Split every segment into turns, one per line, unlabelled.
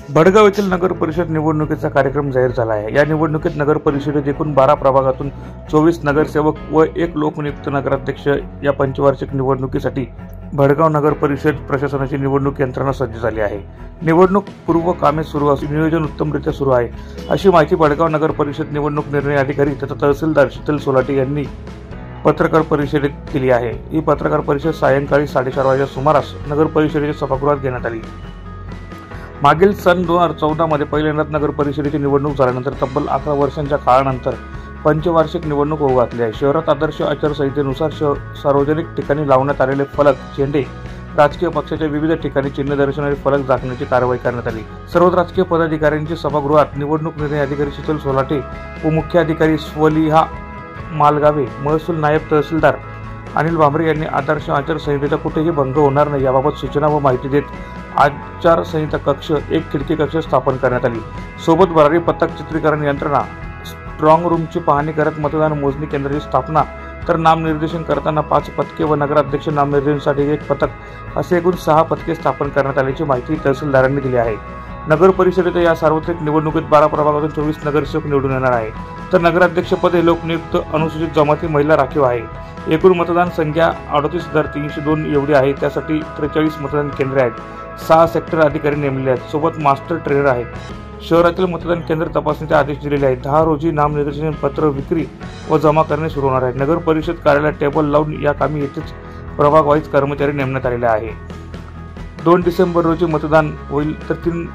भडगाव येथील नगर परिषद निवडणुकीचा कार्यक्रम जाहीर झाला आहे। या निवडणुकीत नगर परिषदेत एकूण 12 प्रभागातून 24 नगरसेवक व 1 लोकनियुक्त नगराध्यक्ष या पंचवार्षिक निवडणुकीसाठी भडगाव नगर परिषद प्रशासनाची निवडणूक यंत्रणा सज्ज झाली आहे। निवडणूक पूर्व कामे सुरू असून नियोजन उत्तमरित्या सुरू आहे, अशी माहिती भडगाव नगर परिषद निवडणूक निर्णय अधिकारी तथा तहसीलदार शीतल सोलाटे यांनी पत्रकार परिषदेत दिली आहे। ही पत्रकार परिषद सायंकाळी 4:30 वाजता सुमारास नगर परिषदेच्या सभागृहात घेण्यात आली। मागील सन 2014 मध्ये पहिल्यांदाच नगर परिषदेची निवडणूक झाल्यानंतर तब्बल 11 वर्षांच्या काळानंतर पंचवार्षिक निवडणूक होऊ घातली आहे। शहरात आदर्श आचारसंहितेनुसार सार्वजनिक ठिकाणी लावण्यात आलेले फलक, झेंडे, राजकीय पक्षाच्या विविध ठिकाणी चिन्ह दर्शवणारे फलक झाकण्याची कारवाई करण्यात आली। सर्व राजकीय पदाधिकाऱ्यांची सभागृहात निवडणूक निर्णय अधिकारी शीतल सोलाटे व मुख्य अधिकारी स्वलिहा मालगावे, महसूल नायब तहसीलदार अनिल भांबरे यांनी आदर्श आचारसंहितेचा कुठेही भंग होणार नाही याबाबत सूचना व माहिती देत आचारसंहिता कक्ष, एक खिडकी कक्ष स्थापन करण्यात आली। सोबत भरारी पथक, चित्रीकरण यंत्रणा, स्ट्रॉंग रूमची पाहणी करत मतदान मोजणी केंद्राची स्थापना, तर नामनिर्देशन करताना 5 पथके व नगराध्यक्ष नामनिर्देशनासाठी 1 पथक असे एकूण 6 पथके स्थापन करण्यात आल्याची माहिती तहसीलदारांनी दिली आहे। नगर परिषदेच्या या सार्वत्रिक निवडणुकीत 12 प्रभागातून 24 नगरसेवक निवडून येणार आहे, तर नगराध्यक्षपद हे लोकनियुक्त अनुसूचित जमाती महिला राखीव आहे। एकूण मतदान संख्या 38,302 एवढी आहे। त्यासाठी 43 मतदान केंद्रे आहेत, 6 सेक्टर अधिकारी नेमलेले आहेत, सोबत मास्टर ट्रेनर आहेत। शहरातील मतदान केंद्र तपासणीचे आदेश दिलेले आहेत। 10 रोजी नामनिर्देशन पत्र विक्री व जमा करणे सुरू होणार आहे। नगर परिषद कार्यालयात टेबल लावून या कामी येथेच प्रभाग वाईज कर्मचारी नेमण्यात आलेले आहे। 2 डिसेंबर रोजी मतदान होईल, तर 3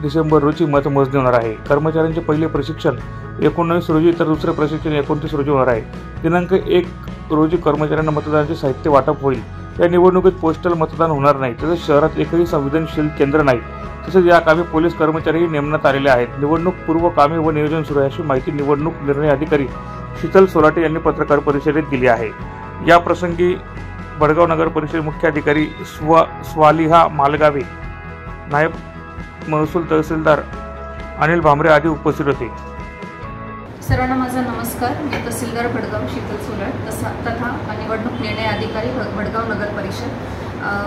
डिसेंबर रोजी मतमोजणी होणार आहे। कर्मचाऱ्यांचे पहिले प्रशिक्षण 19 रोजी, तर दुसरे प्रशिक्षण 29 रोजी होणार आहे। दिनांक 1 रोजी कर्मचाऱ्यांना मतदानाचे साहित्य वाटप होईल। या निवडणुकीत पोस्टल मतदान होणार नाही, तसेच शहरात एकही संवेदनशील केंद्र नाही, तसेच या कामी पोलीस कर्मचारीही नेमण्यात आलेले आहेत। निवडणूक पूर्व कामे व नियोजन सुरू आहे, अशी माहिती निवडणूक निर्णय अधिकारी शीतल सोलाटे यांनी पत्रकार परिषदेत दिली आहे। या प्रसंगी भडगाव नगर परिषद मुख्य अधिकारी स्वालिहा मालगावे, नायब महसूल तहसीलदार अनिल भांबरे आदी उपस्थित होते।
सर्वांना माझा नमस्कार। मी तहसीलदार भडगाव शीतल सोलाट तथा निवडणूक निर्णय अधिकारी भडगाव नगर परिषद।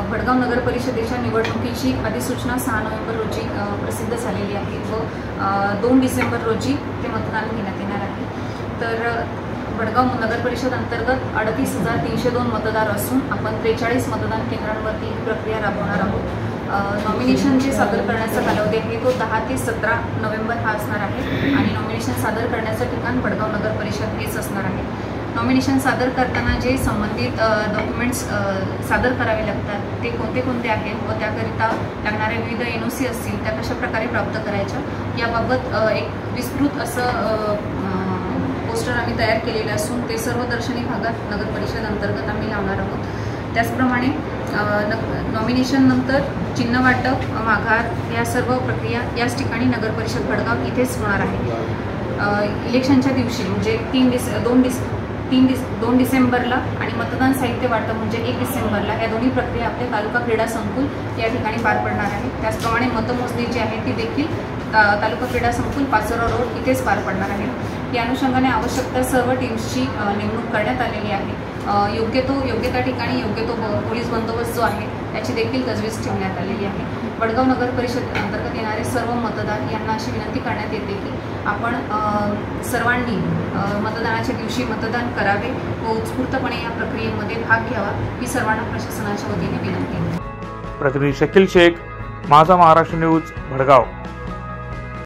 भडगाव नगर परिषदेच्या निवडणुकीची अधिसूचना 6 नोव्हेंबर रोजी प्रसिद्ध झालेली आहे व 2 डिसेंबर रोजी ते मतदान घेण्यात येणार आहे। तर भडगाव नगर परिषद अंतर्गत 38,302 मतदार असून आपण 43 मतदान केंद्रांवरती ही प्रक्रिया राबवणार आहोत। नॉमिनेशन जे सादर करण्याचा कालावधी आहे तो 10 ते 17 नोव्हेंबर हा असणार आहे आणि नॉमिनेशन सादर करण्याचं ठिकाण भडगाव नगर परिषद हेच असणार आहे। नॉमिनेशन सादर करताना जे संबंधित डॉक्युमेंट्स सादर करावे लागतात ते कोणते आहेत व त्याकरिता लागणाऱ्या विविध NOC असतील त्या कशा प्रकारे प्राप्त करायच्या याबाबत एक विस्तृत असं पोस्टर आम्ही तयार केलेलं असून ते सर्व दर्शनी भागात नगर परिषद अंतर्गत आम्ही लावणार आहोत। त्याचप्रमाणे नॉमिनेशन नंतर चिन्ह वाटप, माघार या सर्व प्रक्रिया याच ठिकाणी नगर परिषद भडगाव इथेच होणार आहे। इलेक्शनच्या दिवशी म्हणजे 2 डिसेंबरला आणि मतदान साहित्य वाटप म्हणजे 1 डिसेंबरला या दोन्ही प्रक्रिया आपल्या तालुका क्रीडा संकुल या ठिकाणी पार पडणार आहे। त्याचप्रमाणे मतमोजणी जी आहे ती देखील तालुका क्रीडा संकुल पाचोरा रोड इथेच पार पडणार आहे। या अनुषंगाने आवश्यक त्या सर्व टीम्सची नेमणूक करण्यात आलेली आहे। योग्य ठिकाणी योग्य तो पोलीस बंदोबस्त जो आहे त्याची देखील तजवीज ठेवण्यात आलेली आहे। भडगाव नगर परिषद अंतर्गत येणारे सर्व मतदार यांना अशी विनंती करण्यात येते की आपण सर्वांनी मतदानाच्या दिवशी मतदान करावे व उत्स्फूर्तपणे या प्रक्रियेमध्ये भाग घ्यावा ही सर्वांना प्रशासनाच्या वतीने विनंती आहे।
प्रतिनिधी शकील शेख, माझा महाराष्ट्र न्यूज, भडगाव।